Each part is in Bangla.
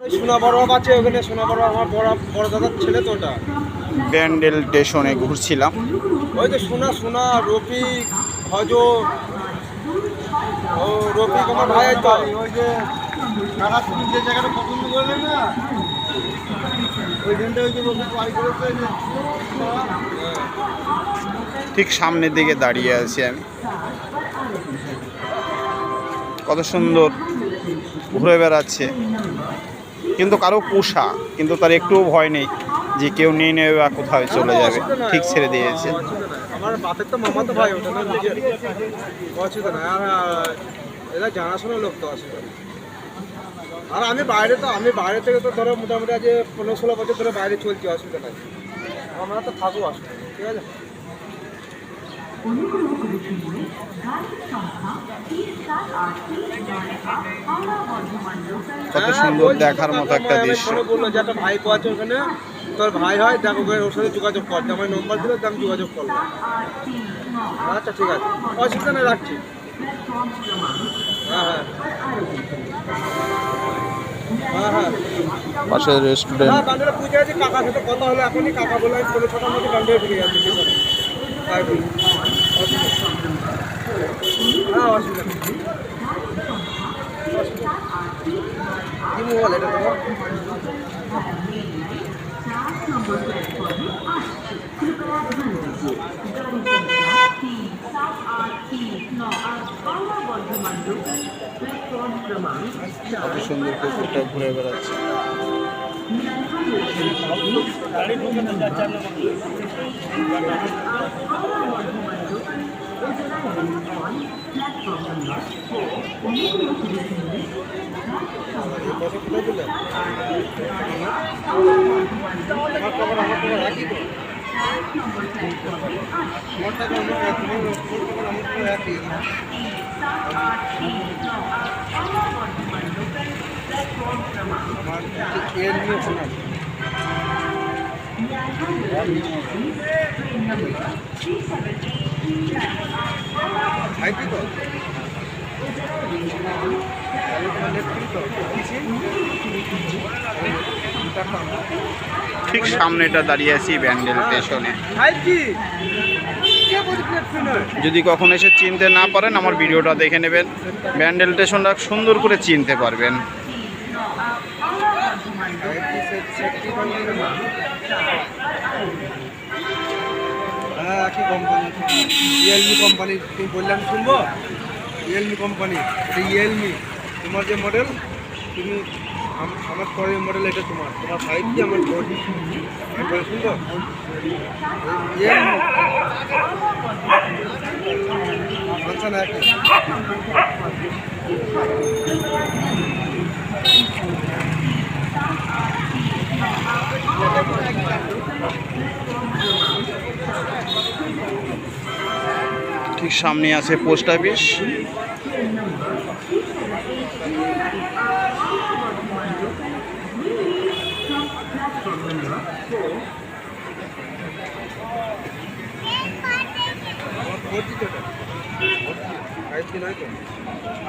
সোনা বড় আছে ওখানে, সোনা বড় আমার বড় দাদার ছেলে তো ওটা। ব্যান্ডেল স্টেশনে ঘুরছিলাম। ওই যে সোনা রফিক হজ, ও রফিক আমার ভাই তো। ওই যে কাকা তুমি যে জায়গাটা পছন্দ করলে না, ওইখানটা ওই যে রফিক বাড়ি করেছে। ঠিক সামনের দিকে দাঁড়িয়ে আছি আমি। কত সুন্দর ঘুরে বেড়াচ্ছে, কিন্তু কারো পোষা, কিন্তু তার একটুও ভয় নেই যে কেউ নিয়ে নেবে বা কোথায় চলে যাবে, ঠিক ছেড়ে দিয়েছে। আমার বাপের তো মামা তো ভাই ওটা না, অসুবিধা না। আর এরা জানাশোনা লোক তো অসুবিধা না। আর আমি বাইরে থেকে তো ধরো মোটামুটি আজ 15-16 বছর ধরে বাইরে চলছি, অসুবিধা নাই। আমরা তো থাকবো, অসুবিধা নেই, ঠিক আছে। কত সুন্দর দেখার মতো একটা দৃশ্য। বললো যে একটা ভাই আছে ওখানে, তোর ভাই হয় দেখো, ওর সাথে যোগাযোগ কর। আমার নম্বর দিলে আমি যোগাযোগ করলাম। আচ্ছা ঠিক আছে, অসুবিধা নেই, রাখছি। হ্যাঁ হ্যাঁ হ্যাঁ হ্যাঁ পাশে রেস্টুরেন্ট। হ্যাঁ বান্ধবীরা পুজো আছে, কাকার সাথে কথা হলো এখনই। কাকা বলে আমি 15-16টার মধ্যে বান্ধবী ফিরে যাচ্ছি। তাই বলি, হ্যাঁ অসুবিধা নেই। কি মোবাইল এটা তোমার? কত সুন্দর পুকুরটা ঘুরে বেড়াচ্ছে। ঠিক সামনেটা দাঁড়িয়ে আছি ব্যান্ডেল স্টেশনে। যদি কখনো এসে চিনতে না পারেন, আমার ভিডিওটা দেখে নেবেন, ব্যান্ডেল স্টেশনটা সুন্দর করে চিনতে পারবেন। হ্যাঁ কি কোম্পানি? Realme company. তুমি বললাম শুনবো, রিয়েলমি কোম্পানি। এটা রিয়েলমি, তোমার যে মডেল, তুমি আমার পরের মডেল এটা তোমার 5G, আমার 4G। শুনবো রিয়েলমি আচ্ছা না একই। ঠিক সামনে আছে পোস্ট অফিস।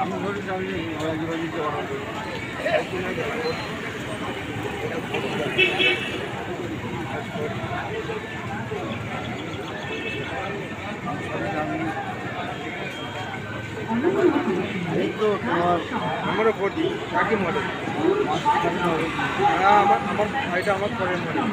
আমি ধরে আমারও 4G একই মডেল। হ্যাঁ আমার এটা আমার পরের মডেল।